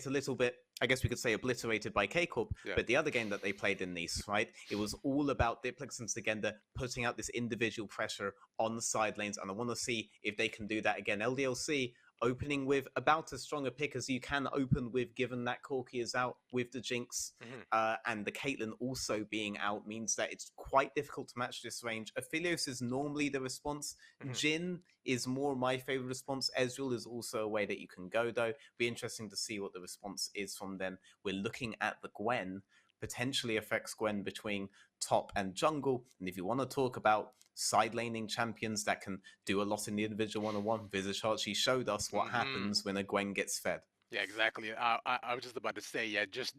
a little bit, I guess we could say, obliterated by K-Corp, Yeah. but the other game that they played in Nice, right? It was all about Diplex and Sagenda putting out this individual pressure on the side lanes, and I want to see if they can do that again. LDLC opening with about as strong a pick as you can open with, given that Corki is out with the Jinx, and the Caitlyn also being out means that it's quite difficult to match this range. Aphelios is normally the response. Jin is more my favorite response. Ezreal is also a way that you can go, though. Be interesting to see what the response is from them. We're looking at the Gwen, potentially affects Gwen between top and jungle. And if you want to talk about side laning champions that can do a lot in the individual one-on-one, Visage Archie showed us what happens when a Gwen gets fed. Yeah, exactly. I was just about to say, yeah, just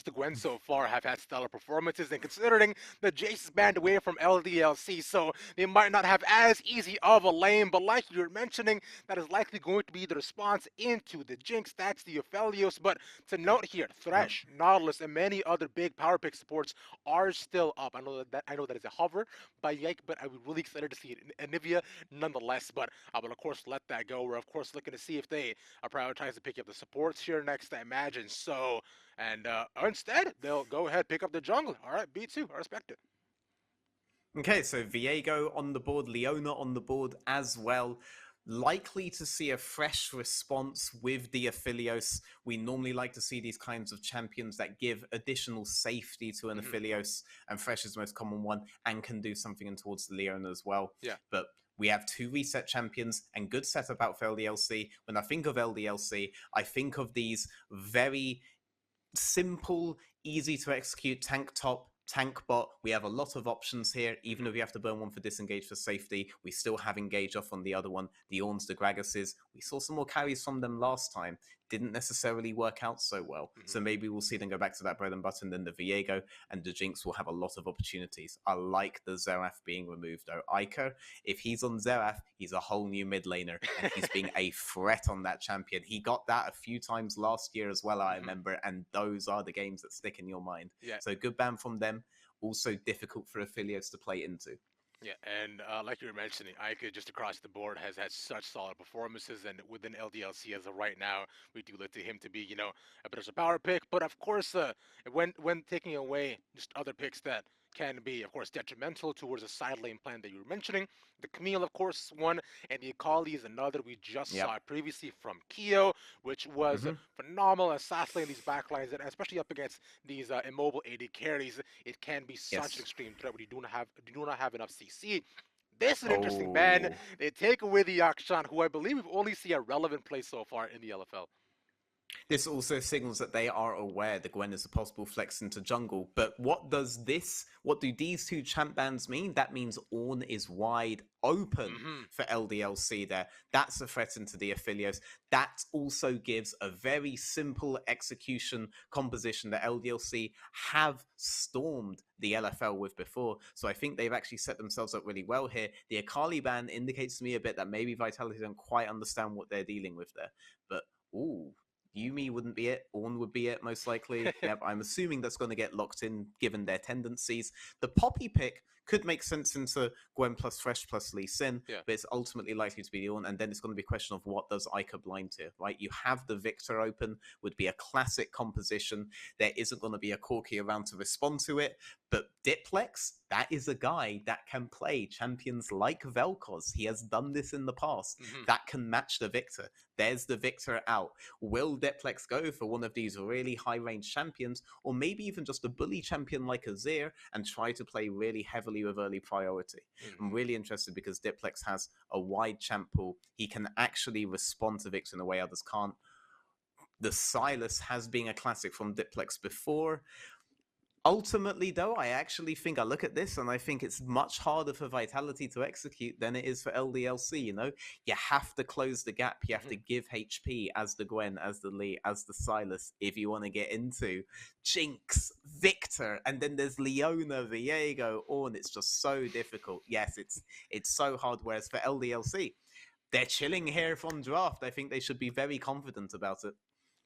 the Gwen so far have had stellar performances, and considering the Jace is banned away from LDLC, so they might not have as easy of a lane, but like you were mentioning, that is likely going to be the response into the Jinx. That's the Aphelios. But to note here, Yep. Thresh, Nautilus, and many other big power pick supports are still up. I know that is a hover by Yike, but I was really excited to see it in Anivia nonetheless. But I will of course let that go. We're of course looking to see if they are prioritizing picking up the supports here next, I imagine. So, and instead, they'll go ahead pick up the jungle. All right, B2, I respect it. Okay, so Viego on the board, Leona on the board as well. Likely to see a fresh response with the Aphelios. We normally like to see these kinds of champions that give additional safety to an Aphelios, and Fresh is the most common one and can do something in towards the Leona as well. Yeah. But we have two reset champions and good setup out for LDLC. When I think of LDLC, I think of these very simple, easy to execute tank top, tank bot. We have a lot of options here. Even if we have to burn one for disengage for safety, we still have engage off on the other one. The Orns, the Gragas's. We saw some more carries from them last time. Didn't necessarily work out so well. So maybe we'll see them go back to that bread and butter, and then the Viego and the Jinx will have a lot of opportunities. I like the Xerath being removed though. Iker, if he's on Xerath, he's a whole new mid laner, and he's being a threat on that champion. He got that a few times last year as well, I remember, and those are the games that stick in your mind. Yeah. So good ban from them. Also difficult for affiliates to play into. Yeah, and like you were mentioning, Ica just across the board has had such solid performances, and within LDLC as of right now, we do look to him to be, a bit of a power pick. But of course, when taking away just other picks that can be, of course, detrimental towards the side lane plan that you were mentioning, the Camille, of course, is one, and the Akali is another. We just saw it previously from Keo, which was phenomenal assassinating these backlines, and especially up against these immobile AD carries, it can be such an extreme threat when you do not have enough CC. This is an interesting ban. Oh. They take away the Akshan, who I believe we've only seen a relevant play so far in the LFL. This also signals that they are aware the Gwen is a possible flex into jungle. But what do these two champ bans mean? That means Ornn is wide open for LDLC there. That's a threat into the Aphelios. That also gives a very simple execution composition that LDLC have stormed the LFL with before. So I think they've actually set themselves up really well here. The Akali ban indicates to me a bit that maybe Vitality don't quite understand what they're dealing with there. But, ooh. Yuumi wouldn't be it. Ornn would be it, most likely. Yep, I'm assuming that's going to get locked in given their tendencies. The Poppy pick could make sense into Gwen plus Fresh plus Lee Sin, Yeah. but it's ultimately likely to be the Ornn, and then it's going to be a question of what does Ica blind to, right? You have the Victor open, would be a classic composition. There isn't going to be a Corki around to respond to it, but Diplex, that is a guy that can play champions like Vel'Koz. He has done this in the past. That can match the Victor. There's the Victor out. Will Diplex go for one of these really high-range champions, or maybe even just a bully champion like Azir and try to play really heavily with early priority? I'm really interested because Diplex has a wide champ pool. He can actually respond to Victor in a way others can't. The Silas has been a classic from Diplex before. Ultimately, though, I actually think I look at this and I think it's much harder for Vitality to execute than it is for LDLC, You have to close the gap. You have to give HP as the Gwen, as the Lee, as the Silas if you want to get into Jinx, Victor, and then there's Leona, Viego, Ornn. It's just so difficult. Yes, it's so hard, whereas for LDLC, they're chilling here from draft. I think they should be very confident about it.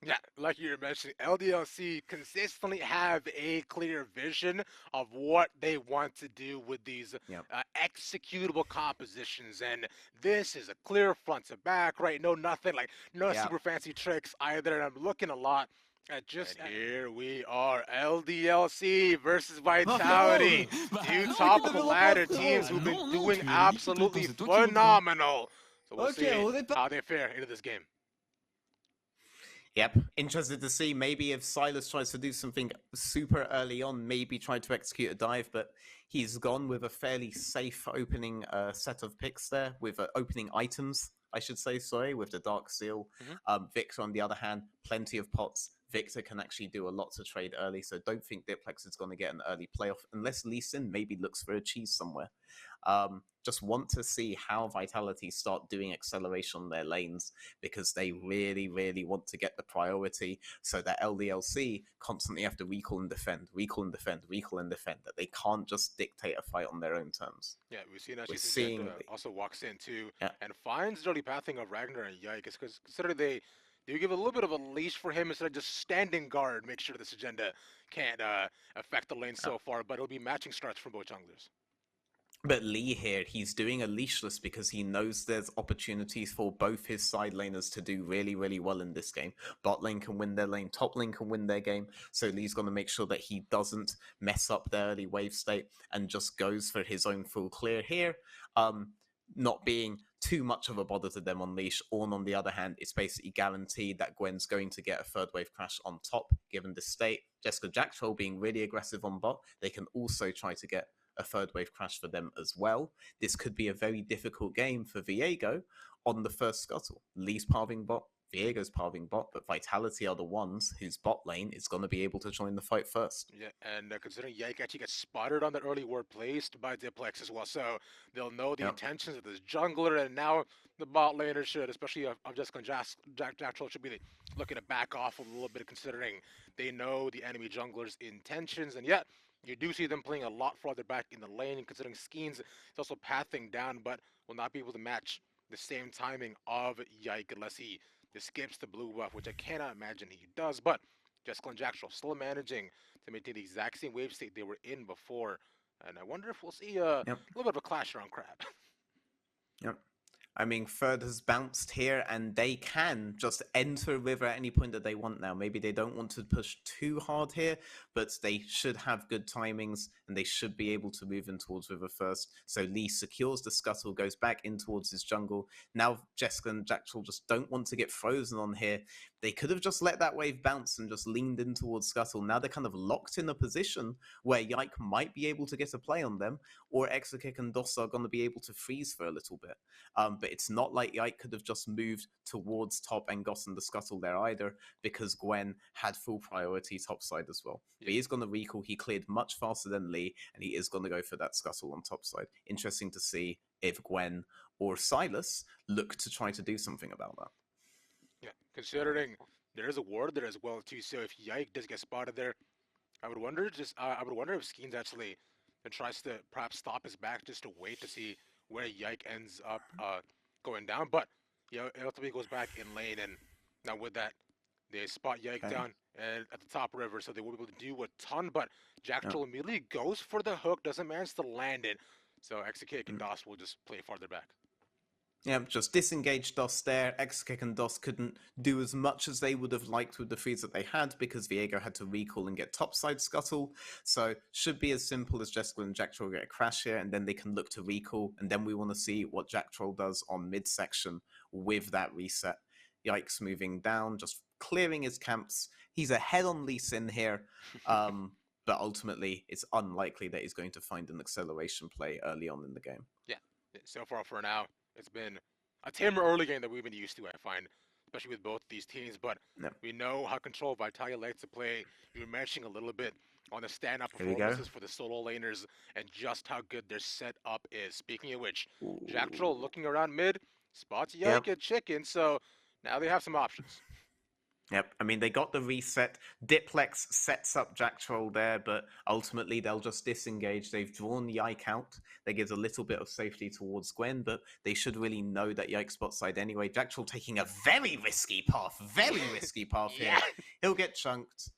Yeah, like you were mentioning, LDLC consistently have a clear vision of what they want to do with these Yep. executable compositions, and this is a clear front to back, right? No, nothing like no Yep. super fancy tricks either. And I'm looking a lot at just. And here we are, LDLC versus Bah frérot, Vitality, bah two non, top écoute, of the développe-moi ladder frérot. teams who've been Non, non, doing tu veux une bite ou absolutely c'est toi qui voudras. phenomenal. So we'll Ok, see au départ. how they fare into this game. Yep. Interested to see maybe if Silas tries to do something super early on, maybe try to execute a dive, but he's gone with a fairly safe opening set of picks there, with opening items, I should say, sorry, with the Dark Seal. Mhm. Victor, on the other hand, plenty of pots. Victor can actually do a lot to trade early, so don't think Diplex is going to get an early playoff unless Lee Sin maybe looks for a cheese somewhere. Just want to see how Vitality start doing acceleration on their lanes because they really, really want to get the priority so that LDLC constantly have to recall and defend, recall and defend, recall and defend, that they can't just dictate a fight on their own terms. Yeah, we've seen We're actually seeing Syngenta also walks in too yeah, and finds dirty pathing of Ragnar and Yikes because consider they do give a little bit of a leash for him instead of just standing guard, make sure this agenda can't affect the lane yeah. so far, but it'll be matching starts from both junglers. But Lee here, he's doing a leashless because he knows there's opportunities for both his side laners to do really, really well in this game. Bot lane can win their lane, top lane can win their game. So Lee's going to make sure that he doesn't mess up their early wave state and just goes for his own full clear here. Not being too much of a bother to them on leash. Ornn, on the other hand, it's basically guaranteed that Gwen's going to get a third wave crash on top, given the state. Jessica Jack Troll being really aggressive on bot, they can also try to get a third wave crash for them as well. This could be a very difficult game for Viego on the first scuttle. Lee's parving bot, Viego's parving bot, but Vitality are the ones whose bot lane is going to be able to join the fight first. Yeah, and considering Yike actually gets spotted on the early ward placed by Diplex as well, so they'll know the Yep. intentions of this jungler, and now the bot laner should, especially of Jessica and Jack Troll, should be looking to back off a little bit, considering they know the enemy jungler's intentions, and yet you do see them playing a lot farther back in the lane, and considering Skeens is also pathing down, but will not be able to match the same timing of Yike unless he just skips the blue buff, which I cannot imagine he does, but Jessica and Jack Troll still managing to maintain the exact same wave state they were in before. And I wonder if we'll see a Yep. little bit of a clash around Crab. Yep. I mean, Third has bounced here, and they can just enter River at any point that they want now. Maybe they don't want to push too hard here, but they should have good timings, and they should be able to move in towards River first. So Lee secures the scuttle, goes back in towards his jungle. Now Jessica and Jackal just don't want to get frozen on here. They could have just let that wave bounce and just leaned in towards Scuttle. Now they're kind of locked in a position where Yike might be able to get a play on them, or Exokick and Doss are going to be able to freeze for a little bit. But it's not like Yike could have just moved towards top and gotten the Scuttle there either, because Gwen had full priority topside as well. Yeah. But he is going to recall. He cleared much faster than Lee, and he is going to go for that Scuttle on topside. Interesting to see if Gwen or Silas look to try to do something about that. Yeah, considering there is a ward there as well too. So if Yike does get spotted there, I would wonder if Skeens actually tries to perhaps stop his back just to wait to see where Yike ends up going down. But it ultimately goes back in lane, and now with that, they spot Yike down and at the top river, so they will be able to do a ton. But Jack Troll immediately goes for the hook, doesn't manage to land it. So Exokick and Doss will just play farther back. Yeah, just disengaged DOS there. Exokick and DOS couldn't do as much as they would have liked with the feeds that they had because Viego had to recall and get topside scuttle. So should be as simple as Jessica and Jack Troll get a crash here, and then they can look to recall. And then we want to see what Jack Troll does on midsection with that reset. Yikes, moving down, just clearing his camps. He's ahead on Lee Sin here. But ultimately, it's unlikely that he's going to find an acceleration play early on in the game. Yeah, so far for now, it's been a tamer early game that we've been used to, I find, especially with both these teams. But we know how Control Vitalia likes to play. You were mentioning a little bit on the stand-up performances for the solo laners and just how good their setup is. Speaking of which, Jack Troll looking around mid, spots Yike and Chicken, so now they have some options. Yep. I mean, they got the reset. Diplex sets up Jack Troll there, but ultimately they'll just disengage. They've drawn Yike out. That gives a little bit of safety towards Gwen, but they should really know that Yike's bot side anyway. Jack Troll taking a very risky path here. Yeah. He'll get chunked.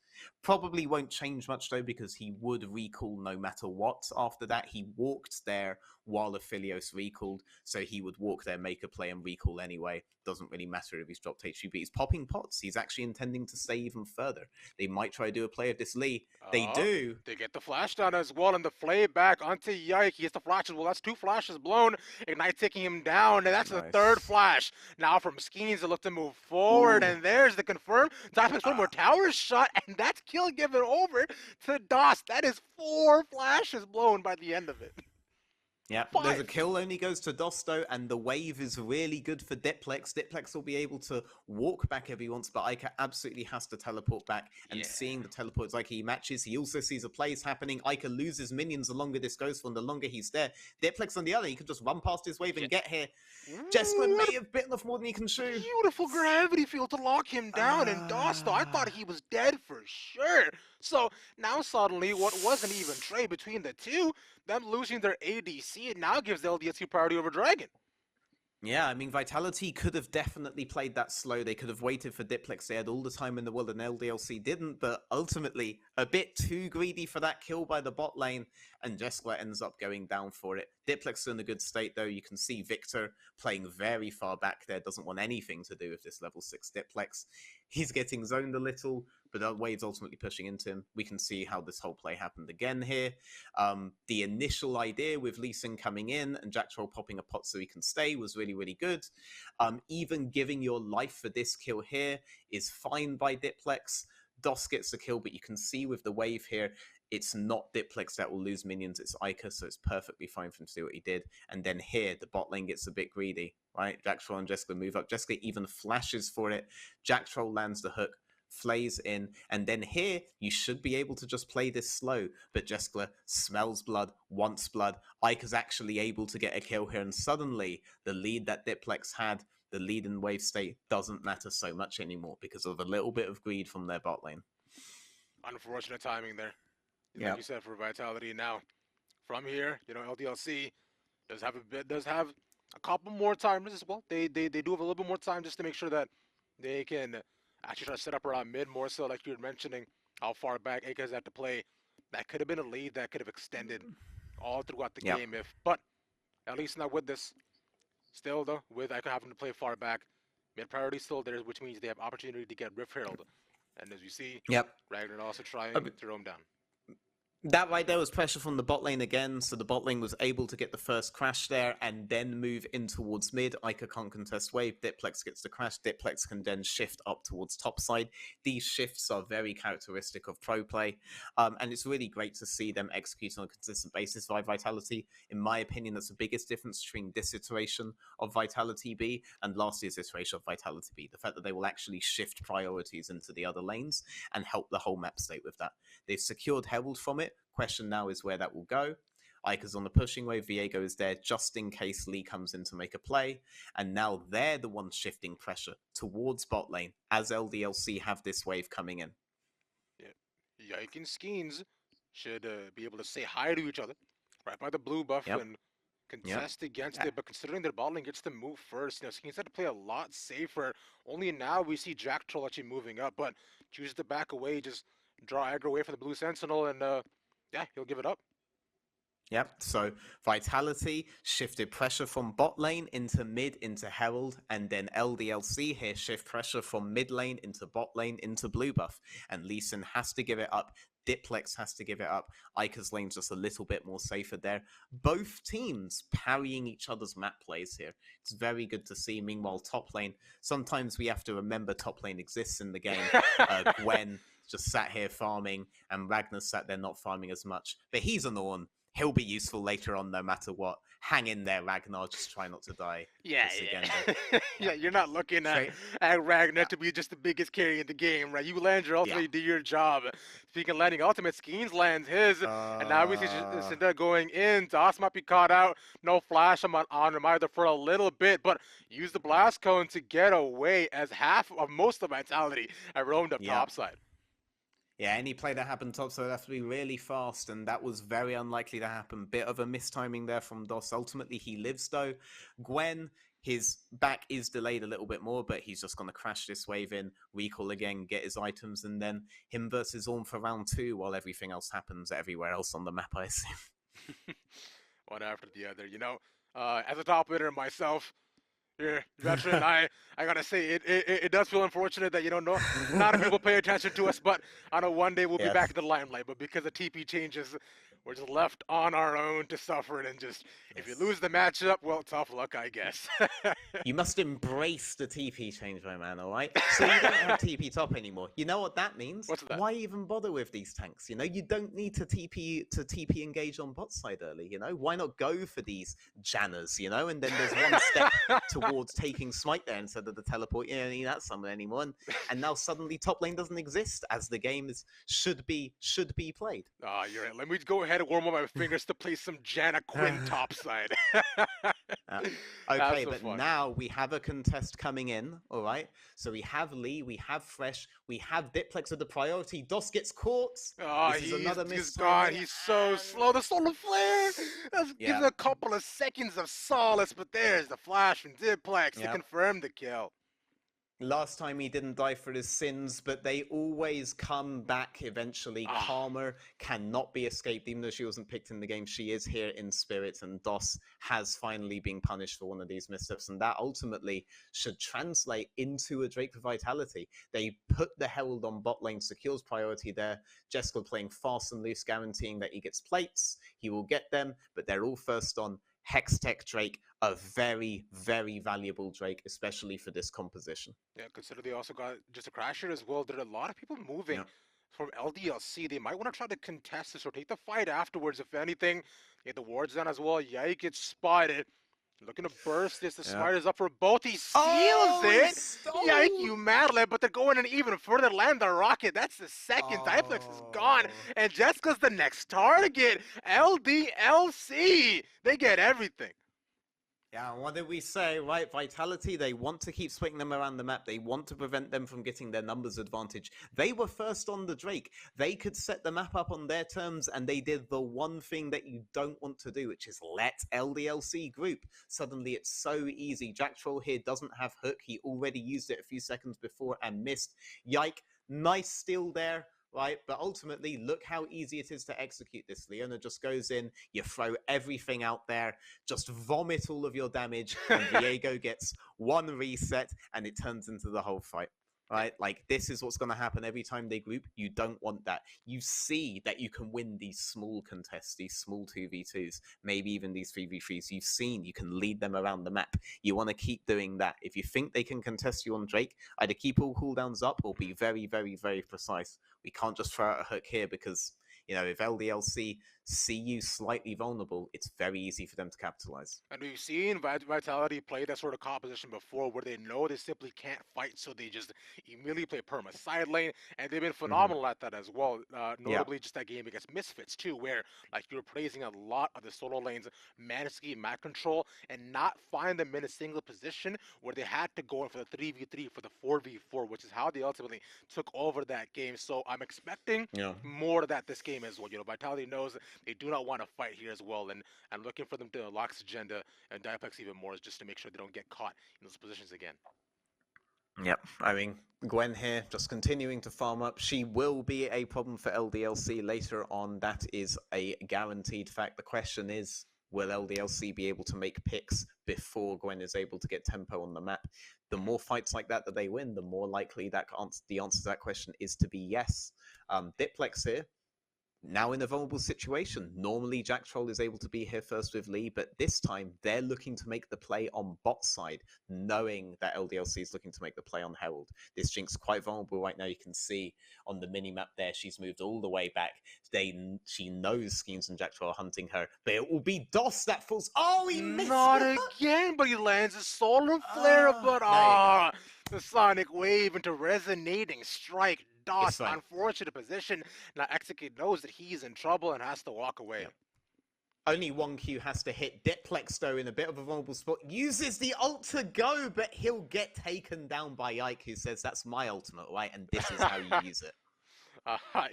Probably won't change much though, because he would recall no matter what after that. He walked there while Aphelios recalled, so he would walk there, make a play, and recall anyway. Doesn't really matter if he's dropped HP, but he's popping pots. He's actually intending to stay even further. They might try to do a play of this Lee. They do. They get the flash down as well, and the flay back onto Yike. He gets the flashes. Well, that's 2 flashes blown. Ignite taking him down, and that's the 3rd flash. Now from Skeens, they look to move forward, and there's the confirm. Diamond's one more tower shot, and that's kill given over to DOS. That is 4 flashes blown by the end of it. Yeah, there's a kill, only goes to Dosto, and the wave is really good for Diplex. Diplex will be able to walk back if he wants, but Ica absolutely has to teleport back, and seeing the teleports like he matches, he also sees a plays happening. Ica loses minions the longer this goes for, and the longer he's there. Diplex on the other, he can just run past his wave and get here. Jesper may have bitten off more than he can chew. Beautiful gravity field to lock him down, and Dosto, I thought he was dead for sure. So now suddenly, what was an even trade between the two, them losing their ADC, it now gives the LDLC priority over Dragon. Yeah, I mean, Vitality could have definitely played that slow. They could have waited for Diplex. They had all the time in the world, and LDLC didn't, but ultimately, a bit too greedy for that kill by the bot lane, and Jeskla ends up going down for it. Diplex is in a good state, though. You can see Victor playing very far back there, doesn't want anything to do with this level 6 Diplex. He's getting zoned a little, but the wave's ultimately pushing into him. We can see how this whole play happened again here. The initial idea with Lee Sin coming in and Jack Troll popping a pot so he can stay was really, really good. Even giving your life for this kill here is fine by Diplex. DOS gets the kill, but you can see with the wave here, it's not Diplex that will lose minions, it's Ica, so it's perfectly fine for him to do what he did. And then here, the bot lane gets a bit greedy, right? Jack Troll and Jessica move up. Jessica even flashes for it. Jack Troll lands the hook, flays in, and then here, you should be able to just play this slow, but Jessica smells blood, wants blood. Ica's actually able to get a kill here, and suddenly, the lead that Diplex had, the lead in wave state, doesn't matter so much anymore because of a little bit of greed from their bot lane. Unfortunate timing there. Like you said, for Vitality. Now, from here, LDLC does have a couple more times as well. They do have a little bit more time just to make sure that they can actually try to set up around mid more so, like you were mentioning, how far back Aka's had to play. That could have been a lead that could have extended all throughout the game but at least not with this. Still, though, with Aka having to play far back, mid priority still there, which means they have opportunity to get Rift Herald. And as you see, Ragnar also trying to roam down. That right there was pressure from the bot lane again, so the bot lane was able to get the first crash there and then move in towards mid. Ica can't contest wave, Diplex gets the crash, Diplex can then shift up towards top side. These shifts are very characteristic of pro play, and it's really great to see them execute on a consistent basis by Vitality. In my opinion, that's the biggest difference between this iteration of Vitality.Bee and last year's iteration of Vitality.Bee. The fact that they will actually shift priorities into the other lanes and help the whole map state with that. They've secured Herald from it. Question now is where that will go. Ica's on the pushing wave, Viego is there just in case Lee comes in to make a play, and now they're the ones shifting pressure towards bot lane as LDLC have this wave coming in. Yike and Skeens should be able to say hi to each other right by the blue buff and contest against it, but considering their bot lane gets to move first, Skeens had to play a lot safer. Only now we see Jack Troll actually moving up, but chooses to back away, just draw aggro away for the blue sentinel, and he'll give it up. Yep, so Vitality shifted pressure from bot lane into mid into Herald, and then LDLC here shift pressure from mid lane into bot lane into blue buff. And Lee Sin has to give it up. Diplex has to give it up. Ica's lane's just a little bit more safer there. Both teams parrying each other's map plays here. It's very good to see. Meanwhile, top lane, sometimes we have to remember top lane exists in the game. Gwen just sat here farming, and Ragnar sat there not farming as much. But he's an Ornn. He'll be useful later on no matter what. hang in there, Ragnar. Just try not to die. Yeah, This again, yeah. yeah. Yeah, you're not looking Trade. at Ragnar Yeah. to be just the biggest carry in the game, right? You land your ultimate, Yeah. you do your job. Speaking of landing ultimate, Skeens lands his, and now we see Uh, Cinda going in. Das might be caught out. No flash on him either for a little bit, but use the blast cone to get away as half of most of Vitality are roamed up yeah. topside. Yeah, any play that happened top, so it'd have to be really fast, and that was very unlikely to happen. Bit of a mistiming there from DOS. Ultimately, he lives, though. Gwen, his back is delayed a little bit more, but he's just going to crash this wave in, recall again, get his items, and then him versus Orm for round 2 while everything else happens everywhere else on the map, I assume. One after the other, as a top laner myself, yeah, veteran. I gotta say, it does feel unfortunate that no, not enough people pay attention to us. But I know one day we'll be back Yes. in the limelight. But because the TP changes, we're just left on our own to suffer it. And just if you Yes. lose the matchup, well, tough luck, I guess. You must embrace the TP change, my man, alright? So you don't have TP top anymore. You know what that means? What's that? Why even bother with these tanks? You don't need to TP engage on bot side early, Why not go for these Janners, And then there's one step towards taking smite there instead of the teleport. You don't need that summon anymore. And now suddenly top lane doesn't exist as the game should be played. You're right. Let me go ahead and warm up my fingers to play some Janna Quinn topside. Okay, so but fun. now we have a contest coming in, all right? So we have Lee, we have Fresh, we have Diplex with the priority. DOS gets caught. This is another he's miss. gone. He's so slow. The solar flare. Let's give it a couple of seconds of solace, but there's the flash from Diplex to confirm the kill. Last time he didn't die for his sins, but they always come back eventually. Karma cannot be escaped, even though she wasn't picked in the game. She is here in spirit, and DOS has finally been punished for one of these missteps, and that ultimately should translate into a Drake for Vitality. They put the Herald on bot lane, secures priority there. Jessica playing fast and loose, guaranteeing that he gets plates. He will get them, but they're all first on. Hextech Drake, a very, very valuable Drake, especially for this composition. Yeah, consider they also got just a crasher as well. There are a lot of people moving from LDLC. They might want to try to contest this or take the fight afterwards, if anything. Get the wards down as well. Yike gets spotted. Looking to burst this. The smite is up for both. He steals it. Yike, you madlib, but they're going in even further. Land the rocket. That's the second. Diplex is gone. And Jessica's the next target. LDLC. They get everything. Yeah, what did we say, right? Vitality, they want to keep swinging them around the map. They want to prevent them from getting their numbers advantage. They were first on the Drake. They could set the map up on their terms, and they did the one thing that you don't want to do, which is let LDLC group. Suddenly, it's so easy. Jack Troll here doesn't have hook. He already used it a few seconds before and missed. Yike, nice steal there. Right, but ultimately, look how easy it is to execute this. Leona just goes in, you throw everything out there, just vomit all of your damage, and Viego gets one reset, and it turns into the whole fight. Right, like this is what's going to happen every time they group. You don't want that. You see that you can win these small contests, these small 2v2s, maybe even these 3v3s. You've seen you can lead them around the map. You want to keep doing that. If you think they can contest you on Drake, either keep all cooldowns up or be very, very, very precise. We can't just throw out a hook here because, if LDLC see you slightly vulnerable, it's very easy for them to capitalize. And we've seen Vitality play that sort of composition before where they know they simply can't fight, so they just immediately play perma side lane, and they've been phenomenal at that as well. Notably, just that game against Misfits, too, where, like, you were praising a lot of the solo lanes, managed to keep map control and not find them in a single position where they had to go in for the 3v3, for the 4v4, which is how they ultimately took over that game. So I'm expecting more of that this game as well. Vitality knows they do not want to fight here as well, and I'm looking for them to unlock this agenda and Diplex even more, just to make sure they don't get caught in those positions again. Yep, I mean, Gwen here, just continuing to farm up. She will be a problem for LDLC later on. That is a guaranteed fact. The question is, will LDLC be able to make picks before Gwen is able to get tempo on the map? The more fights like that they win, the more likely the answer to that question is to be yes. Diplex here, Now in a vulnerable situation. Normally Jack Troll is able to be here first with Lee, but this time they're looking to make the play on bot side, knowing that LDLC is looking to make the play on Herald. This Jinx quite vulnerable right now. You can see on the mini-map there, she's moved all the way back. She knows Schemes and Jack Troll are hunting her, but it will be DOS that falls. Oh, he missed! Not again, but he lands a solar flare, but the Sonic Wave into resonating strike. DOS, unfortunate position. Now Execute knows that he's in trouble and has to walk away. Yep. Only 1Q has to hit. Diplex, though, in a bit of a vulnerable spot, uses the ult to go, but he'll get taken down by Ike, who says, that's my ultimate, right? And this is how you use it.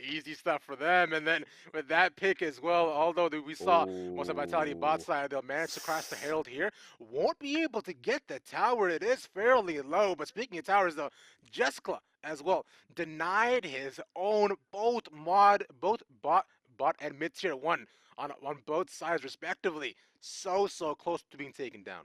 Easy stuff for them. And then with that pick as well, although we saw most of Vitality bot side, they'll manage to cross the Herald here. Won't be able to get the tower. It is fairly low. But speaking of towers, though, Jeskla as well denied his own both bot and mid tier 1 on both sides respectively. So close to being taken down.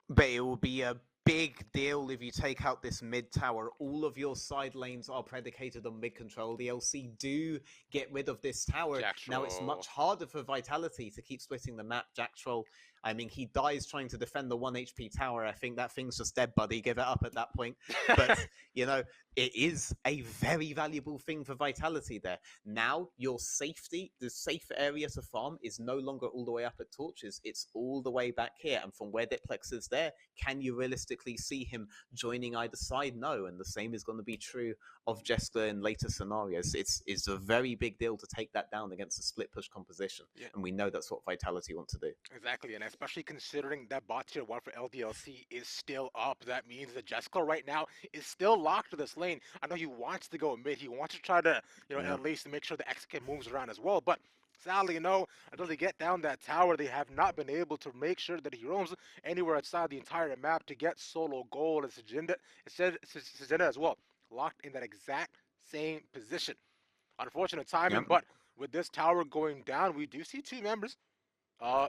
But it will be a big deal if you take out this mid tower. All of your side lanes are predicated on mid control. The LC do get rid of this tower. Now it's much harder for Vitality to keep splitting the map. Jack Troll, I mean, he dies trying to defend the 1 HP tower. I think that thing's just dead, buddy. Give it up at that point. But, you know, it is a very valuable thing for Vitality there. Now, your safety, the safe area to farm is no longer all the way up at Torches. It's all the way back here. And from where Diplex is there, can you realistically see him joining either side? No. And the same is going to be true of Jeskla in later scenarios. It's a very big deal to take that down against a split push composition. Yeah. And we know that's what Vitality want to do. Exactly. And especially considering that bot tier 1 for LDLC is still up. That means that Jeskla right now is still locked to this lane. I know he wants to go mid. He wants to try to, at least make sure the X-Kit moves around as well. But sadly, until they get down that tower, they have not been able to make sure that he roams anywhere outside the entire map to get solo gold. And Sejenda as well, locked in that exact same position. Unfortunate timing, but with this tower going down, we do see 2 members.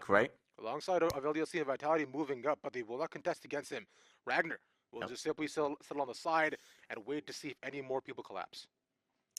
Great. Alongside of LDLC and Vitality moving up, but they will not contest against him. Ragnar will just simply settle on the side and wait to see if any more people collapse.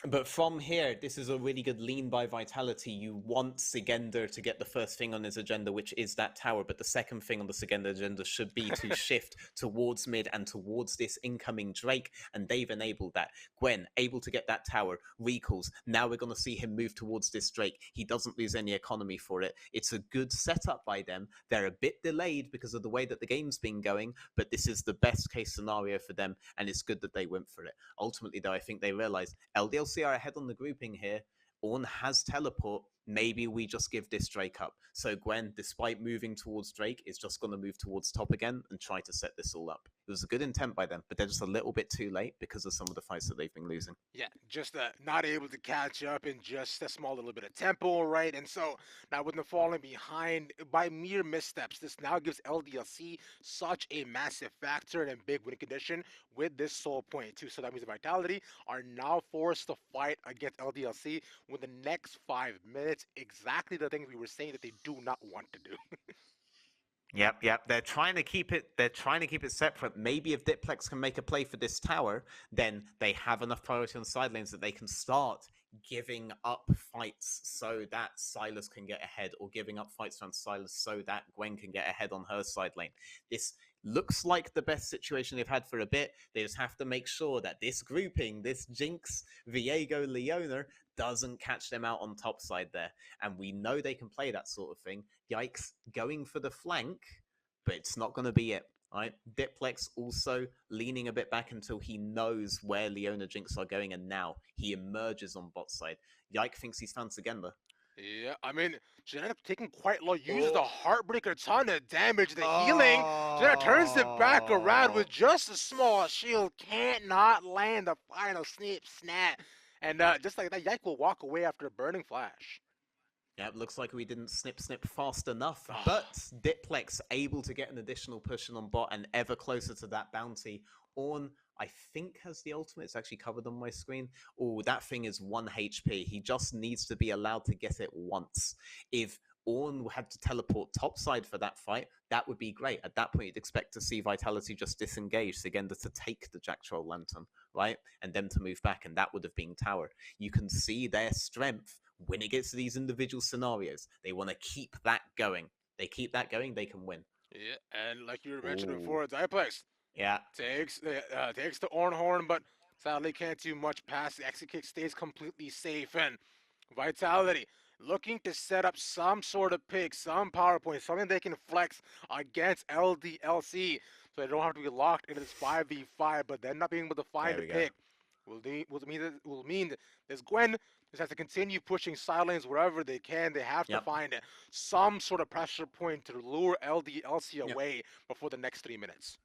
But from here, this is a really good lean by Vitality. You want Sigender to get the first thing on his agenda, which is that tower. But the second thing on the Sigender agenda should be to shift towards mid and towards this incoming Drake. And they've enabled that. Gwen, able to get that tower, recalls. Now we're going to see him move towards this Drake. He doesn't lose any economy for it. It's a good setup by them. They're a bit delayed because of the way that the game's been going, but this is the best case scenario for them. And it's good that they went for it. Ultimately, though, I think they realized LDLC are ahead on the grouping here. Ornn has teleport. Maybe we just give this Drake up. So Gwen, despite moving towards Drake, is just going to move towards top again and try to set this all up. It was a good intent by them, but they're just a little bit too late because of some of the fights that they've been losing. Yeah, just not able to catch up in just a small little bit of tempo, right? And so now with them falling behind by mere missteps, this now gives LDLC such a massive factor and a big win condition with this soul point too. So that means the Vitality are now forced to fight against LDLC with the next 5 minutes. Exactly the thing we were saying that they do not want to do. Yep. They're trying to keep it separate. Maybe if Diplex can make a play for this tower, then they have enough priority on the side lanes that they can start giving up fights so that Silas can get ahead, or giving up fights around Silas so that Gwen can get ahead on her side lane. This looks like the best situation they've had for a bit. They just have to make sure that this grouping, this Jinx, Viego, Leona, doesn't catch them out on top side there. And we know they can play that sort of thing. Yikes, going for the flank, but it's not going to be it. Right? Diplex also leaning a bit back until he knows where Leona Jinx are going, and now he emerges on bot side. Yike thinks he's found Sigenda. Yeah, I mean, she ended up taking quite low, uses the Heartbreaker, ton of damage, the healing. Jenna turns it back around with just a small shield, can't not land the final snap. And just like that, Yike will walk away after a burning flash. Yeah, it looks like we didn't snip fast enough, but Diplex able to get an additional push on bot and ever closer to that bounty. Ornn, I think, has the ultimate. It's actually covered on my screen. Oh, that thing is 1 HP. He just needs to be allowed to get it once. If Ornn had to teleport topside for that fight, that would be great. At that point, you'd expect to see Vitality just disengage, Sigenda to take the Jack Troll Lantern, right? And them to move back, and that would have been tower. You can see their strength When it gets to these individual scenarios, they want to keep that going. They keep that going, they can win. Yeah, and like you were mentioning Ooh. before, Diplex Yeah. takes the Ornhorn, but sadly can't do much past the exit kick. Stays completely safe, and Vitality looking to set up some sort of pick, some PowerPoint, something they can flex against LDLC, so they don't have to be locked into this 5v5. But then not being able to find There a we go. pick will mean that this Gwen just has to continue pushing side lanes wherever they can. They have to Yep. find some sort of pressure point to lure LDLC Yep. away before the next 3 minutes.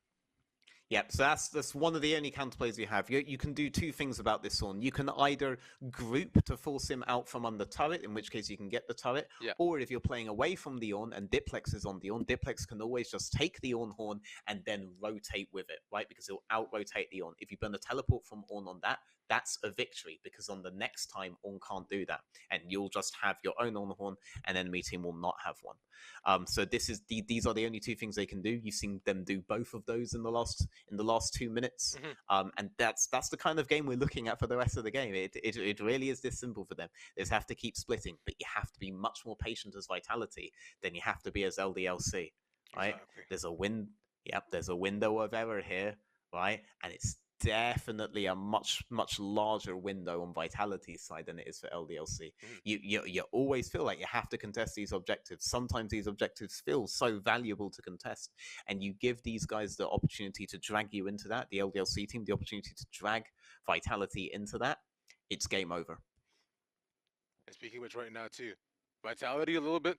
Yep, so that's one of the only counterplays you have. You can do two things about this one. You can either group to force him out from under turret, in which case you can get the turret, Yeah. or if you're playing away from the Ornn and Diplex is on the Ornn, Diplex can always just take the Ornn horn and then rotate with it, right? Because it'll out-rotate the Ornn. If you burn a teleport from Ornn on that, that's a victory, because on the next time, Ornn can't do that. And you'll just have your own Ornn horn, and enemy team will not have one. So these are the only two things they can do. You've seen them do both of those in the last 2 minutes, and that's the kind of game we're looking at for the rest of the game. It really is this simple for them. They just have to keep splitting, but you have to be much more patient as Vitality than you have to be as LDLC, right? Exactly. There's a window of error here, right? And it's definitely a much larger window on Vitality's side than it is for LDLC. You always feel like you have to contest these objectives. Sometimes these objectives feel so valuable to contest, and you give these guys the opportunity to drag you into that, the LDLC team, the opportunity to drag Vitality into that. It's game over. And speaking of which, right now too, Vitality a little bit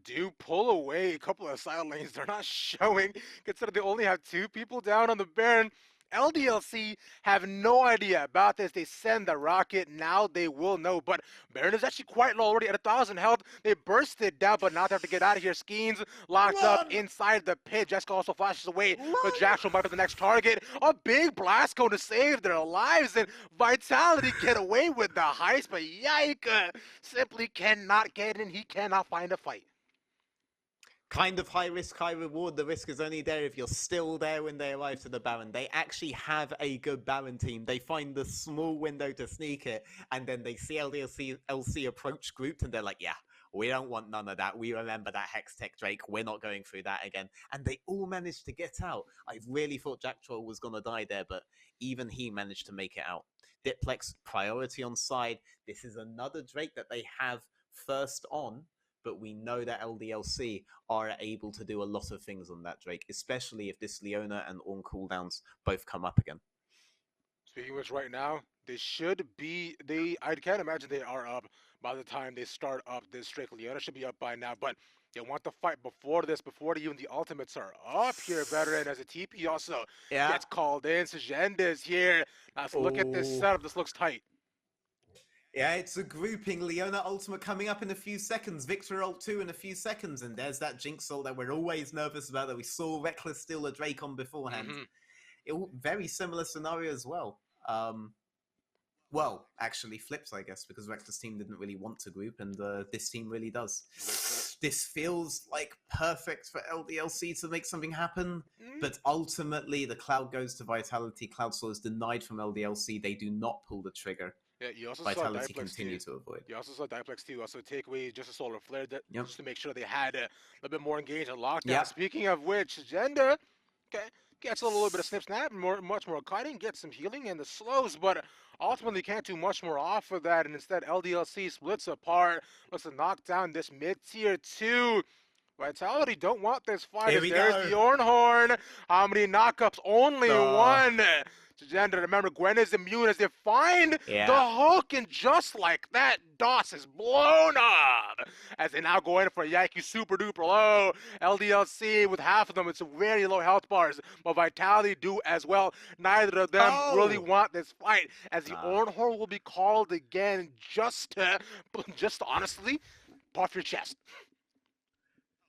do pull away a couple of side lanes. They're not showing, considering they only have 2 people down on the Baron. LDLC have no idea about this. They send the rocket. Now they will know. But Baron is actually quite low already at 1,000 health. They burst it down, but now they have to get out of here. Skeens locked up inside the pit. Jessica also flashes away, but Jackson might be the next target. A big blast cone to save their lives, and Vitality get away with the heist, but Yike simply cannot get in. He cannot find a fight. Kind of high risk, high reward. The risk is only there if you're still there when they arrive to the Baron. They actually have a good Baron team. They find the small window to sneak it, and then they see LDLC approach grouped, and they're like, yeah, we don't want none of that. We remember that Hextech Drake. We're not going through that again. And they all managed to get out. I really thought Jack Troll was going to die there, but even he managed to make it out. Diplex, priority on side. This is another Drake that they have first on, but we know that LDLC are able to do a lot of things on that Drake, especially if this Leona and Ornn cooldowns both come up again. Speaking of which, right now, they should be, I can't imagine they are up by the time they start up this Drake. Leona should be up by now, but they want to fight before this, before even the ultimates are up here, veteran, as a TP also gets called in. Sejenda's here. Let's look at this setup. This looks tight. Yeah, it's a grouping. Leona ultimate coming up in a few seconds. Victor ult 2 in a few seconds. And there's that Jinx ult that we're always nervous about, that we saw Reckless steal a Drake on beforehand. Very similar scenario as well. Well, actually flips, I guess, because Reckless team didn't really want to group, and this team really does. This feels like perfect for LDLC to make something happen, but ultimately the Cloud goes to Vitality. Cloud Soul is denied from LDLC. They do not pull the trigger. Yeah, you also Vitality saw continue to avoid. You also saw Diplex too also take away just a solar flare just to make sure they had a little bit more engaged and lockdown. Speaking of which, Agenda gets a little bit of snip snap, much more cutting, gets some healing and the slows, but ultimately can't do much more off of that, and instead LDLC splits apart, looks to knock down this mid tier 2. Vitality don't want this fight. There's the Ornhorn. How many knockups? Only one. Agenda, remember, Gwen is immune as they find the hook, and just like that, DOS is blown up. As they now go in for Yaki super duper low. LDLC with half of them, it's very low health bars, but Vitality do as well. Neither of them really want this fight, as the Ornhorn will be called again just to honestly puff your chest.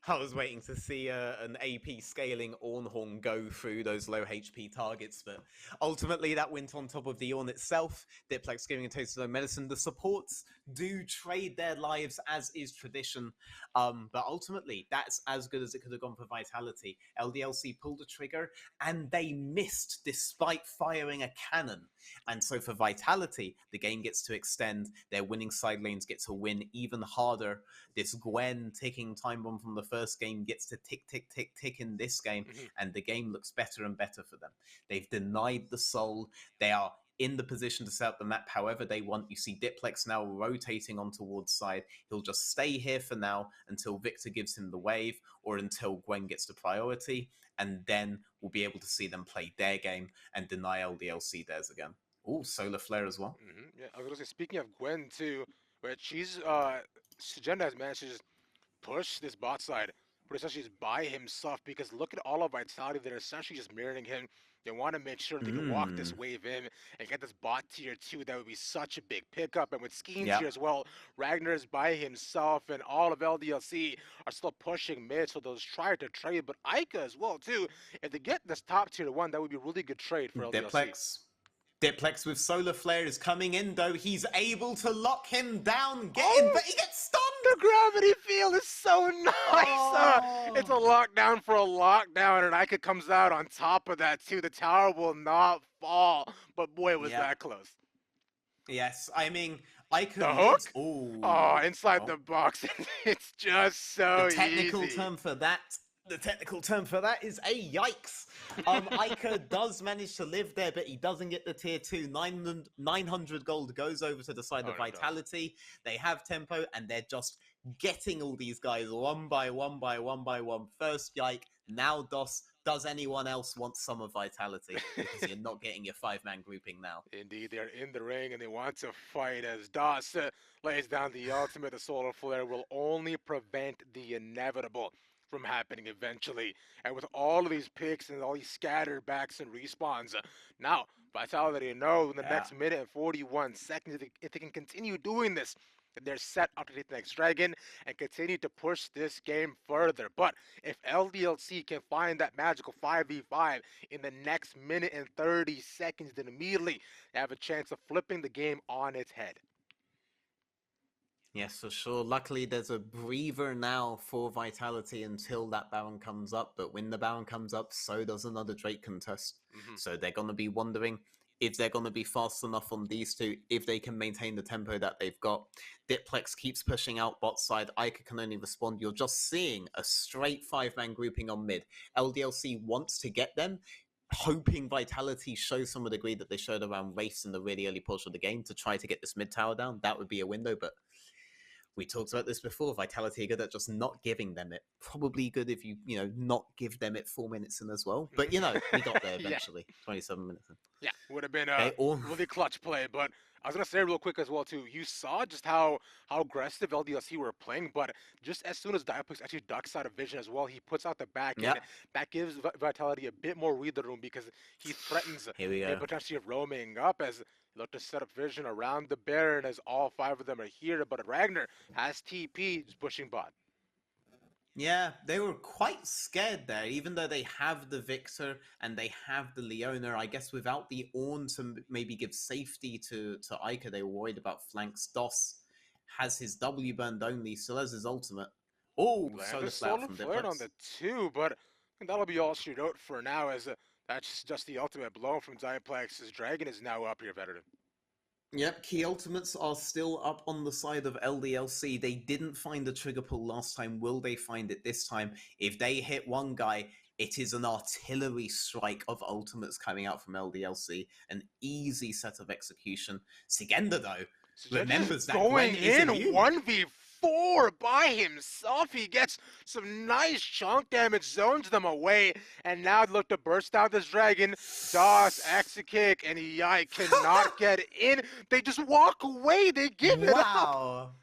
I was waiting to see an AP scaling Ornhorn go through those low HP targets, but ultimately that went on top of the Orn itself. Diplex giving a taste of their medicine. The supports do trade their lives, as is tradition, but ultimately that's as good as it could have gone for Vitality. LDLC pulled the trigger, and they missed despite firing a cannon. And so for Vitality, the game gets to extend. Their winning side lanes get to win even harder. This Gwen ticking time bomb from the first game gets to tick, tick, tick, tick in this game, and the game looks better and better for them. They've denied the soul. They are in the position to set up the map however they want. You see Diplex now rotating on towards side. He'll just stay here for now until Victor gives him the wave, or until Gwen gets the priority, and then we'll be able to see them play their game and deny LDLC theirs again. Oh, Solar Flare as well. Yeah, I was gonna say, speaking of Gwen too, where she's Sejenda has managed to just push this bot side, but essentially just by himself, because look at all of Vitality, they're essentially just mirroring him. They want to make sure they can walk this wave in and get this bot tier 2. That would be such a big pickup. And with Skeen's here as well, Ragnar is by himself, and all of LDLC are still pushing mid, so they'll try to trade. But Ica as well too. If they get this top tier 1, that would be a really good trade for LDLC. Diplex with Solar Flare is coming in, though. He's able to lock him down, but he gets stunned! The gravity field is so nice! It's a lockdown for a lockdown, and Ica comes out on top of that, too. The tower will not fall, but boy, was that close. Yes, I mean, Ica... The hook? Inside the box. It's just so easy. The technical term for that is a yikes. Ica does manage to live there, but he doesn't get the tier 2. 900 gold goes over to the side of Vitality. They have tempo, and they're just getting all these guys one by one by one by one. First Yike, now DOS. Does anyone else want some of Vitality? Because you're not getting your 5-man grouping now. Indeed, they're in the ring, and they want to fight as DOS lays down the ultimate. The Solar Flare will only prevent the inevitable from happening eventually. And with all of these picks and all these scattered backs and respawns, now Vitality know in the next minute and 41 seconds, if they can continue doing this, they're set up to take the next dragon and continue to push this game further. But if LDLC can find that magical 5v5 in the next minute and 30 seconds, then immediately they have a chance of flipping the game on its head. Yes, for sure. Luckily, there's a breather now for Vitality until that Baron comes up. But when the Baron comes up, so does another Drake contest. So they're going to be wondering if they're going to be fast enough on these two, if they can maintain the tempo that they've got. Diplex keeps pushing out bot side. Ica can only respond. You're just seeing a straight 5-man grouping on mid. LDLC wants to get them, hoping Vitality shows some of the greed that they showed around Wraiths in the really early portion of the game to try to get this mid tower down. That would be a window, but we talked about this before. Vitality are good at just not giving them it. Probably good if you not give them it 4 minutes in as well. But, we got there eventually. 27 minutes in. Yeah, would have been a really clutch play. But I was going to say real quick as well, too. You saw just how aggressive LDLC were playing. But just as soon as Diaplex actually ducks out of vision as well, he puts out the back. And that gives Vitality a bit more read the room because he threatens the potential of roaming up as look to set up vision around the Baron as all 5 of them are here, but Ragnar has TP, just pushing bot. Yeah, they were quite scared there, even though they have the Victor and they have the Leona. I guess without the Ornn to maybe give safety to Ica, they were worried about flanks. DOS has his W burned only, still has his ultimate. Oh, Solar Flare from Diplex. On the 2, but that'll be all she wrote for now, as that's just the ultimate blow from Diplex. His dragon is now up here, veteran. Yep, key ultimates are still up on the side of LDLC. They didn't find the trigger pull last time. Will they find it this time? If they hit one guy, it is an artillery strike of ultimates coming out from LDLC. An easy set of execution. Sigenda, though, remembers that going in 1v4 by himself. He gets some nice chunk damage, zones them away, and now look to burst out this dragon. DOS, X-Kick, and Yike cannot get in. They just walk away. They give it up.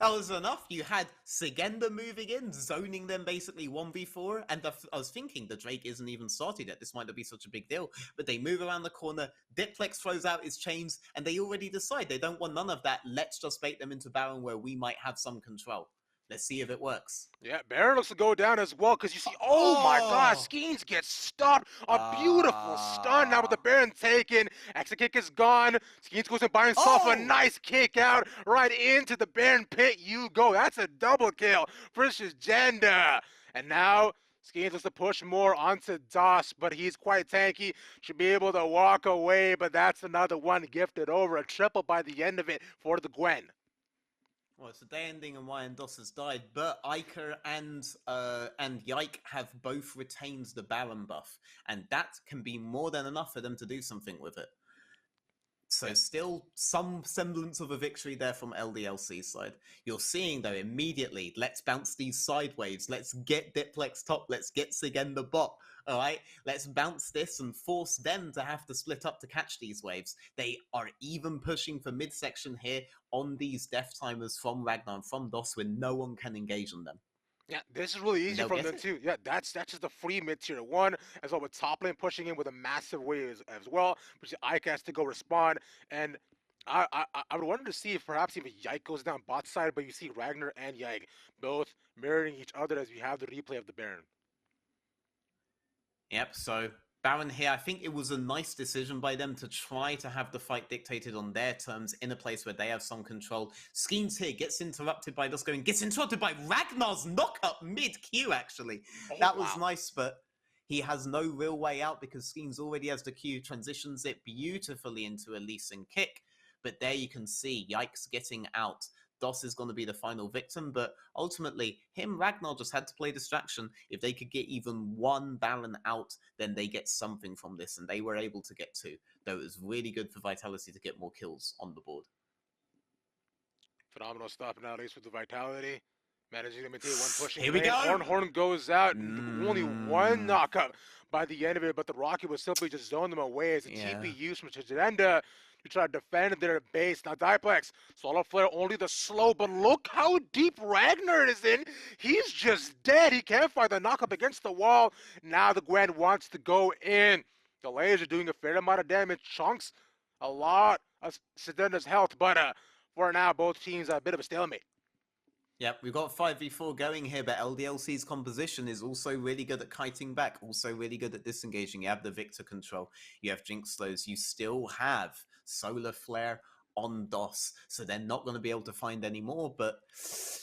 That was enough. You had Sigenda moving in, zoning them basically 1v4, and I was thinking the Drake isn't even started yet. This might not be such a big deal, but they move around the corner. Diplex throws out his chains, and they already decide they don't want none of that. Let's just bait them into Baron where we might have some control. Let's see if it works. Yeah, Baron looks to go down as well because you see, oh my god, Oh! Skeens gets stunned. A beautiful stun now with the Ah! Baron taken. Exit kick is gone. Skeens goes and buy himself a Oh! nice kick out right into the Baron pit. You go. That's a double kill versus Jenda. And now Skeens looks to push more onto DOS, but he's quite tanky. Should be able to walk away, but that's another one gifted over. A triple by the end of it for the Gwen. Well, it's a day ending and Ryan Doss has died, but Iker and Yike have both retained the Baron buff, and that can be more than enough for them to do something with it. So Yeah. still some semblance of a victory there from LDLC's side. You're seeing though immediately, let's bounce these sideways, let's get Diplex top, let's get Sigen the bot. All right, let's bounce this and force them to have to split up to catch these waves. They are even pushing for midsection here on these death timers from Ragnar and from DOS when no one can engage on them. Yeah, this is really And easy they'll from get them it. too. Yeah, that's just a free mid tier one, as well with top lane pushing in with a massive wave as well, which Ike has to go respond. And I would wonder to see if perhaps even Yike goes down bot side, but you see Ragnar and Yike both mirroring each other as you have the replay of the Baron. Yep, so Baron here, I think it was a nice decision by them to try to have the fight dictated on their terms in a place where they have some control. Skeens here gets interrupted by gets interrupted by Ragnar's knockup mid-Q, actually. Oh, That was wow. nice, but he has no real way out because Skeens already has the Q, transitions it beautifully into a Lee Sin kick. But there you can see Yikes getting out. DOS is going to be the final victim, but ultimately, Ragnar just had to play distraction. If they could get even one Baron out, then they get something from this, and they were able to get two. Though it was really good for Vitality to get more kills on the board. Phenomenal stuff nowadays with the Vitality. Managing to maintain one pushing Here we lane. go! Horn goes out. Only one knockup by the end of it, but the Rocket was simply just zoning them away as a TP used from Chagenda to try to defend their base. Now Diplex, Solar Flare, only the slow, but look how deep Ragnar is in. He's just dead. He can't find the knockup against the wall. Now the Gwen wants to go in. The layers are doing a fair amount of damage. Chunks a lot of Chagenda's health, but for now, both teams are a bit of a stalemate. Yep, we've got 5v4 going here, but LDLC's composition is also really good at kiting back, also really good at disengaging. You have the Victor control, you have Jinx slows, you still have Solar Flare on DOS, so they're not going to be able to find any more, but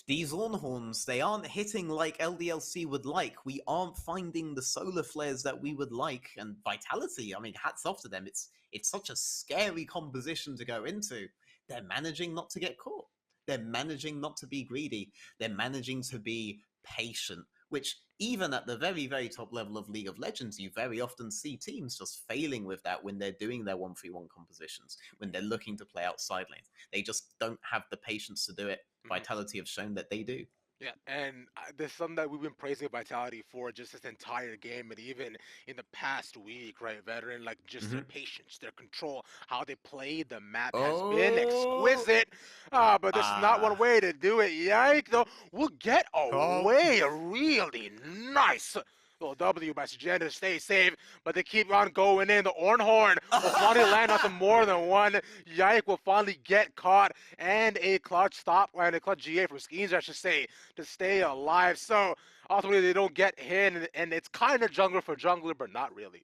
these Ornhorns, they aren't hitting like LDLC would like. We aren't finding the Solar Flares that we would like, and Vitality, I mean, hats off to them. It's such a scary composition to go into. They're managing not to get caught. They're managing not to be greedy. They're managing to be patient, which even at the very, very top level of League of Legends, you very often see teams just failing with that when they're doing their 1-3-1 compositions, when they're looking to play outside lanes. They just don't have the patience to do it. Vitality have shown that they do. Yeah, and there's something that we've been praising Vitality for just this entire game, and even in the past week, right, veteran, like just their patience, their control, how they played the map has been exquisite. But this is not one way to do it. Yike, though, we'll get away a really nice little W by Sugenda to stay safe, but they keep on going in. The Ornhorn will finally land on some more than one. Yike will finally get caught, and a clutch stop, and a clutch GA from Skeens, I should say, to stay alive. So ultimately, they don't get hit, and it's kind of jungler for jungler, but not really.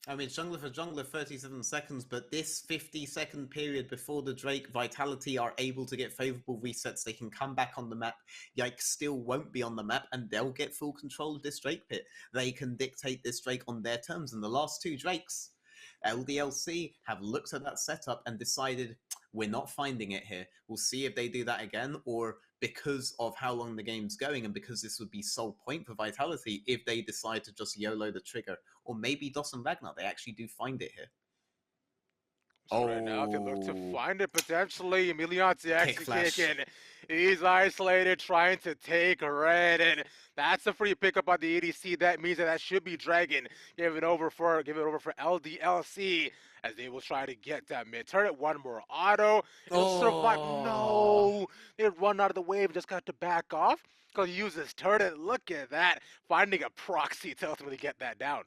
I mean, jungler for jungler, 37 seconds, but this 50-second period before the Drake, Vitality are able to get favorable resets. They can come back on the map. Yike still won't be on the map, and they'll get full control of this Drake pit. They can dictate this Drake on their terms. And the last two Drakes, LDLC, have looked at that setup and decided, we're not finding it here. We'll see if they do that again, or because of how long the game's going and because this would be sole point for Vitality, if they decide to just YOLO the trigger. Or maybe DOS and Ragnar, they actually do find it here. So right now, they look to find it potentially. Emilian's actually kicking. He's isolated, trying to take red, and that's a free pickup on the ADC. That means that should be Dragon. Give it over for LDLC as they will try to get that mid turret. One more auto. It'll survive. No, they run out of the wave. Just got to back off because he uses turret. Look at that, finding a proxy to ultimately get that down.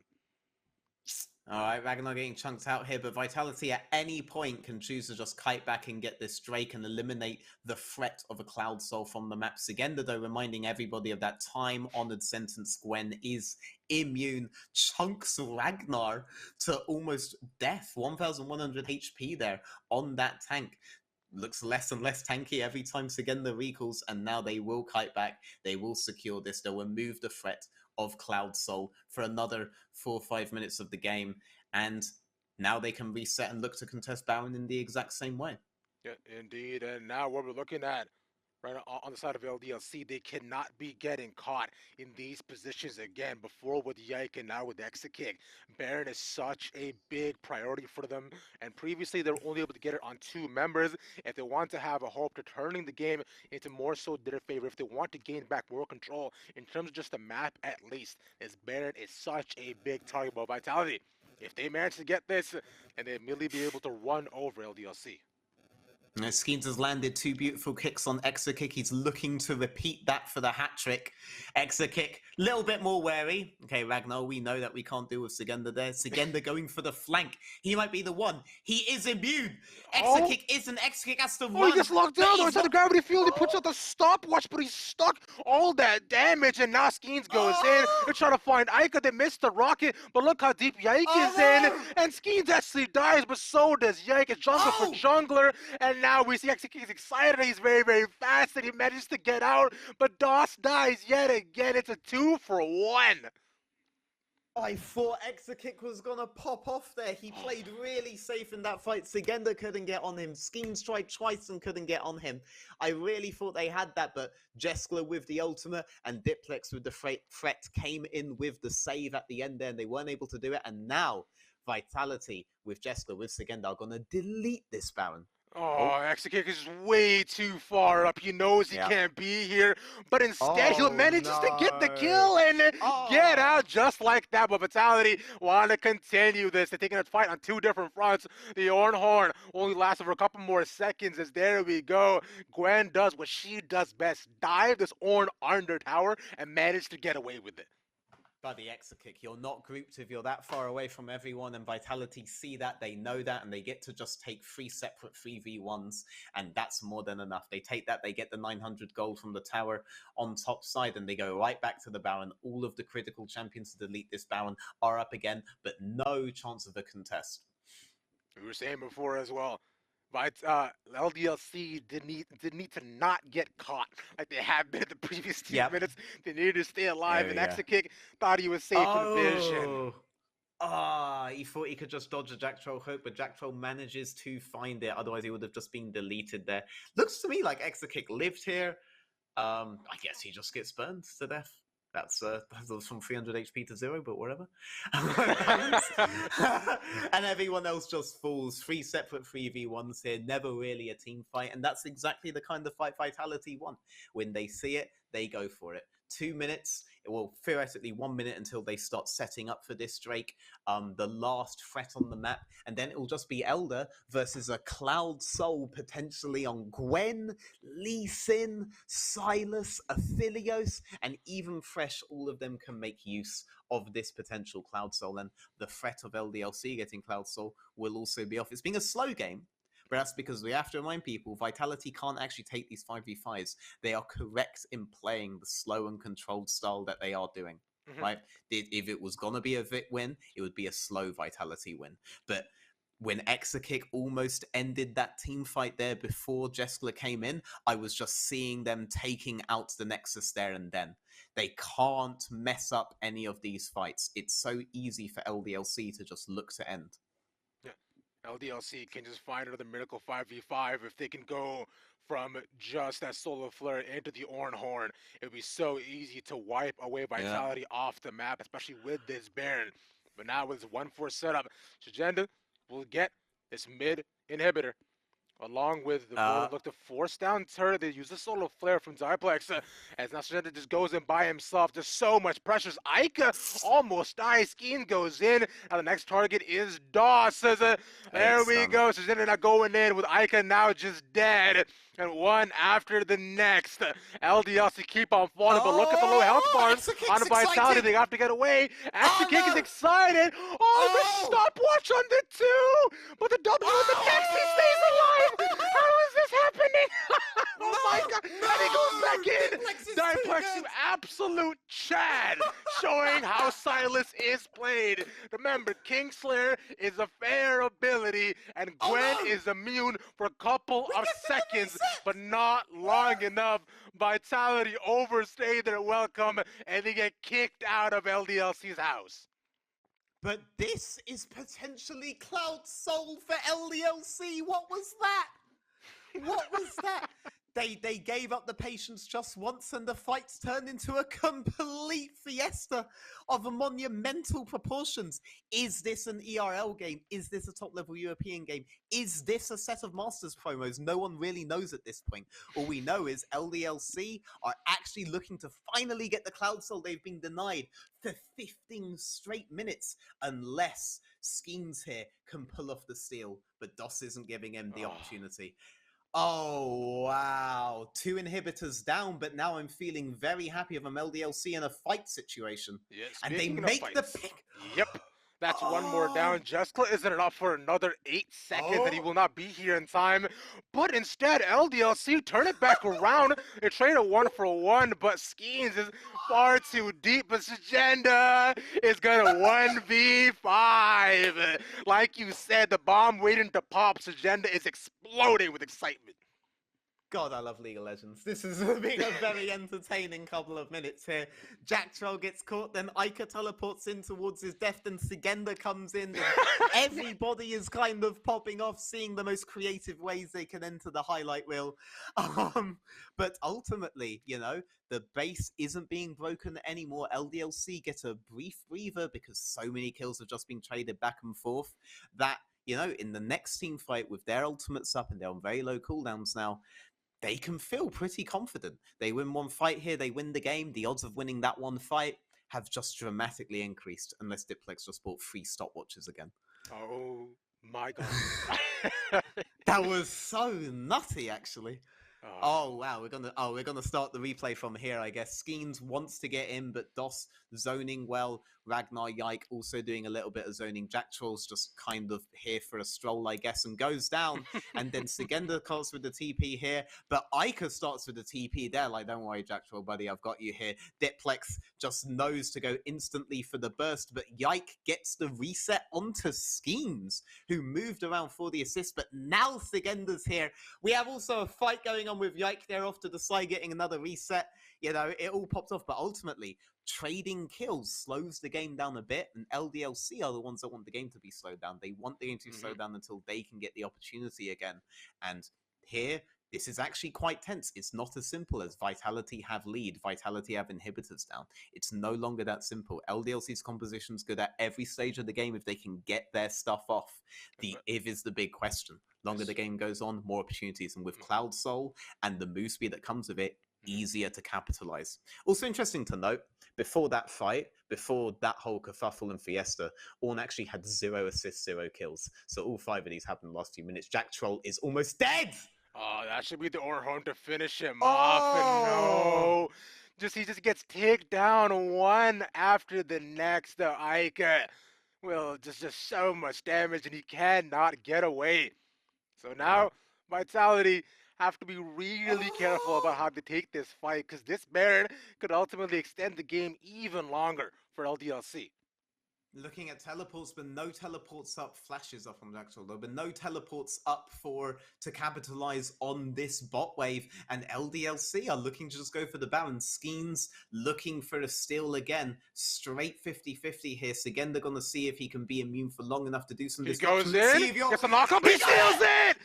All right, Ragnar getting chunked out here, but Vitality at any point can choose to just kite back and get this Drake and eliminate the threat of a Cloud Soul from the map. Sigenda, though, reminding everybody of that time-honored sentence: Gwen is immune. Chunks Ragnar to almost death, 1,100 HP there on that tank. Looks less and less tanky every time Sigenda recalls, and now they will kite back. They will secure this. They'll remove the threat of Cloud Soul for another 4 or 5 minutes of the game, and now they can reset and look to contest Baron in the exact same way. Yeah, indeed. And now what we're looking at right on the side of LDLC, they cannot be getting caught in these positions again. Before with Yike and now with Exakick. Baron is such a big priority for them, and previously they were only able to get it on 2 members. If they want to have a hope to turning the game into more so their favor, if they want to gain back more control in terms of just the map at least, this Baron is such a big target by Vitality. If they manage to get this, and they immediately be able to run over LDLC. Skeens has landed 2 beautiful kicks on Exakick. He's looking to repeat that for the hat trick. Exakick, little bit more wary. Okay, Ragnar, we know that we can't deal with Sigenda there. Sigenda going for the flank. He might be the one. He is immune. Exakick isn't. Exakick has to run. Oh, he gets locked down though. Inside the gravity field, he puts out the stopwatch, but he's stuck. All that damage, and now Skeens goes in. They're trying to find Ica. They missed the rocket, but look how deep Yike is in. And Skeens actually dies, but so does Yike. It's jungler for jungler, and now we see Exakick is excited. He's very, very fast, and he manages to get out. But Doss dies yet again. It's a 2 for 1. I thought Exakick was going to pop off there. He played really safe in that fight. Sigenda couldn't get on him. Skeens tried twice and couldn't get on him. I really thought they had that, but Jeskla with the ultimate and Diplex with the threat came in with the save at the end there, and they weren't able to do it. And now Vitality with Jeskla, with Sigenda, are going to delete this Baron. Oh, Exakick is way too far up. He knows he can't be here, but instead he'll manage to get the kill and get out just like that. But Vitality want to continue this. They're taking a fight on 2 different fronts. The Ornhorn only lasts for a couple more seconds as there we go. Gwen does what she does best, dive this Ornn under tower and manage to get away with it. By the Exakick, you're not grouped if you're that far away from everyone, and Vitality see that, they know that, and they get to just take 3 separate 3v1s, and that's more than enough. They take that, they get the 900 gold from the tower on top side, and they go right back to the Baron. All of the critical champions to delete this Baron are up again, but no chance of a contest. We were saying before as well, but LDLC did need to not get caught like they have been in the previous 2 minutes. They needed to stay alive, and Exakick thought he was safe in vision. He thought he could just dodge a Jack Troll hook, but Jack Troll manages to find it. Otherwise, he would have just been deleted there. Looks to me like Exakick lived here. I guess he just gets burned to death. That's from 300 HP to 0, but whatever. And everyone else just falls. 3 separate 3v1s here. Never really a team fight. And that's exactly the kind of fight Vitality want. When they see it, they go for it. 2 minutes, well, theoretically 1 minute until they start setting up for this Drake, the last threat on the map, and then it will just be Elder versus a Cloud Soul potentially on Gwen, Lee Sin, Silas, Aphelios, and even Fresh. All of them can make use of this potential Cloud Soul, and the threat of LDLC getting Cloud Soul will also be off. It's been a slow game, but that's because we have to remind people Vitality can't actually take these 5v5s. They are correct in playing the slow and controlled style that they are doing, right? If it was going to be a Vit win, it would be a slow Vitality win. But when Exakick almost ended that team fight there before Jeskla came in, I was just seeing them taking out the Nexus there and then. They can't mess up any of these fights. It's so easy for LDLC to just look to end. LDLC can just find another miracle 5v5 if they can go from just that Solar Flare into the Ornhorn. It would be so easy to wipe away Vitality off the map, especially with this Baron. But now with this 1-4 setup, Sigenda will get this mid inhibitor. Along with the look to force down turret, they use the Solar Flare from Diplex. As now Sigenda just goes in by himself. There's so much pressure. Ica almost dies. Skeen goes in. And the next target is Doss. There we go. Sigenda not going in with Ica now just dead. and one after the next. LDLC keep on falling, but look at the low health Oh, bars Extra on Kick's Vitality. excited. They have to get away. Extra Oh, Kick is no. excited. Oh, the Oh. stopwatch on the 2, but the W on the next. He stays alive. How is this happening? Oh my god! No. And he goes back in. Diplex is too Diplex, you good. absolute Chad, showing how Silas is played. Remember, Kingslayer is a fair ability, and Gwen no. is immune for a couple We of get the seconds, reset. but not long enough. Vitality overstay their welcome, and they get kicked out of LDLC's house. But this is potentially Cloud Soul for LDLC. What was that? What was that? They gave up the patience just once, and the fights turned into a complete fiesta of monumental proportions. Is this an ERL game? Is this a top-level European game? Is this a set of Masters promos? No one really knows at this point. All we know is LDLC are actually looking to finally get the Cloud Soul they've been denied for 15 straight minutes, unless Schemes here can pull off the steal, but DOS isn't giving him the opportunity. Oh, wow. 2 inhibitors down, but now I'm feeling very happy of LDLC in a fight situation. Yeah, And they speaking of make the fights, pick. Yep. That's one more down. Justcla isn't enough for another 8 seconds, and he will not be here in time. But instead, LDLC turn it back around. They trade a 1-for-1, but Skeens is far too deep. But Sagenda is gonna 1v5. Like you said, the bomb waiting to pop. Sagenda is exploding with excitement. God, I love League of Legends. This has been a very entertaining couple of minutes here. Jack Troll gets caught, then Ica teleports in towards his death, then Sigenda comes in, and everybody is kind of popping off, seeing the most creative ways they can enter the highlight reel. But ultimately, you know, the base isn't being broken anymore. LDLC get a brief breather because so many kills have just been traded back and forth that, you know, in the next team fight with their ultimates up and they're on very low cooldowns now, they can feel pretty confident. They win one fight here, they win the game. The odds of winning that one fight have just dramatically increased, unless Diplex just bought 3 stopwatches again. Oh my god. That was so nutty, actually. Oh wow, we're gonna start the replay from here, I guess. Skeens wants to get in, but DOS zoning well. Ragnar Yike also doing a little bit of zoning. Jack Troll's just kind of here for a stroll, I guess, and goes down. And then Sigenda starts with the TP here, but Ica starts with the TP there. Like, don't worry, Jack Troll, buddy, I've got you here. Diplex just knows to go instantly for the burst, but Yike gets the reset onto Skeens, who moved around for the assist, but now Sigenda's here. We have also a fight going on with Yike there off to the side, getting another reset. You know, it all popped off, but ultimately, trading kills slows the game down a bit, and LDLC are the ones that want the game to be slowed down. They want the game to be slowed down until they can get the opportunity again. And here, this is actually quite tense. It's not as simple as Vitality have lead, Vitality have inhibitors down. It's no longer that simple. LDLC's composition's good at every stage of the game if they can get their stuff off. The if is the big question. Longer the game goes on, more opportunities. And with Cloud Soul and the move speed that comes with it, easier to capitalize. Also interesting to note, before that fight, before that whole kerfuffle and fiesta, Ornn actually had 0 assists, 0 kills. So all 5 of these happened in the last few minutes. Jack Troll is almost dead! Oh, that should be the Orhorn to finish him off. And no, he just gets taken down one after the next. The Ica will just so much damage, and he cannot get away. So now Vitality have to be really careful about how they take this fight, because this Baron could ultimately extend the game even longer for LDLC. Looking at teleports, but no teleports up, flashes up on the actual though, but no teleports up to capitalize on this bot wave, and LDLC are looking to just go for the Baron. Skeens looking for a steal again, straight 50-50 here. So again, they're going to see if he can be immune for long enough to do some disruption. He goes in, gets a knock up, he steals it!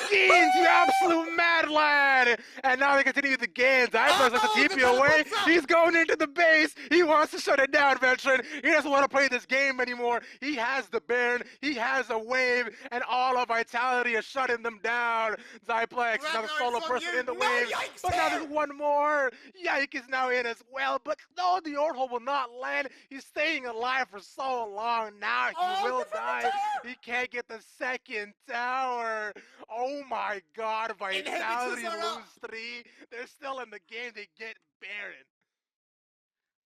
Skeens, you absolute mad lad! again. And now they continue the game. Zyplex lets the Oh, the TP away. teleport's up! He's going into the base. He wants to shut it down, veteran. He doesn't want to play this game anymore. He has the Baron. He has a wave. And all of Vitality is shutting them down. Zyplex, another Ragnar, solo it's on person you! in the No, wave. Yikes But now here! there's one more. Yike is now in as well. But no, the Orbital will not land. He's staying alive for so long. Now he will The fucking die. tower! He can't get the second tower. Oh my god, Vitality Inhibitors are lose up! 3. They're still in the game. They get Baron.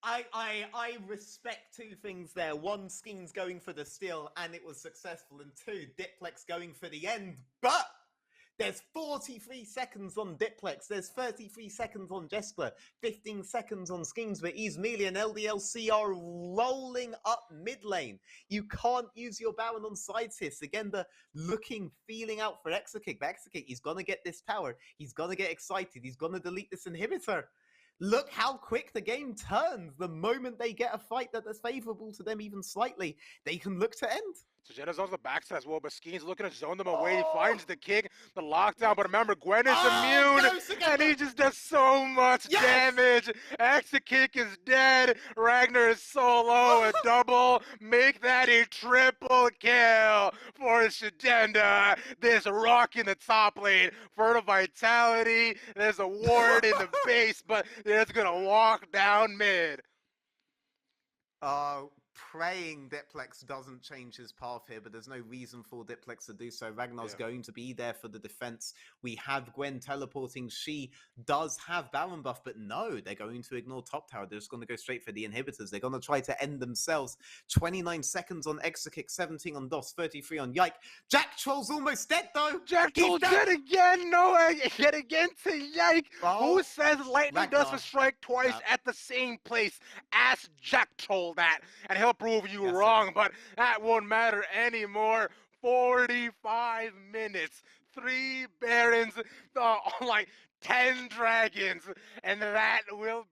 I respect two things there. One, Schemes going for the steal, and it was successful. And two, Diplex going for the end. But there's 43 seconds on Diplex. There's 33 seconds on Jeskler. 15 seconds on Schemes. But Mealy and LDLC are rolling up mid lane. You can't use your Baron on side hits. Again, the looking, feeling out for Exakick. But Exakick, he's going to get this tower. He's going to get excited. He's going to delete this inhibitor. Look how quick the game turns. The moment they get a fight that is favorable to them even slightly, they can look to end. So Jenna's on the backside as well, but Skeen's looking to zone them away. He finds the kick, the lockdown, but remember, Gwen is immune, and he just does so much damage. Exakick is dead. Ragnar is solo, a double. Make that a triple kill for Shadenda. There's a rock in the top lane for the Vitality. There's a ward in the base, but it's going to walk down mid. Praying Diplex doesn't change his path here, but there's no reason for Diplex to do so. Ragnar's going to be there for the defense. We have Gwen teleporting. She does have Baron buff, but no, they're going to ignore top tower. They're just going to go straight for the inhibitors. They're going to try to end themselves. 29 seconds on Exakick, 17 on DOS, 33 on Yike. Jack Troll's almost dead, though. Jack Troll dead again. No, yet again to Yike. Oh, Who says lightning Ragnar. does a strike twice at the same place? Ask Jack Troll that, and he'll prove you wrong, but that won't matter anymore. 45 minutes, 3 Barons, like 10 dragons, and that will be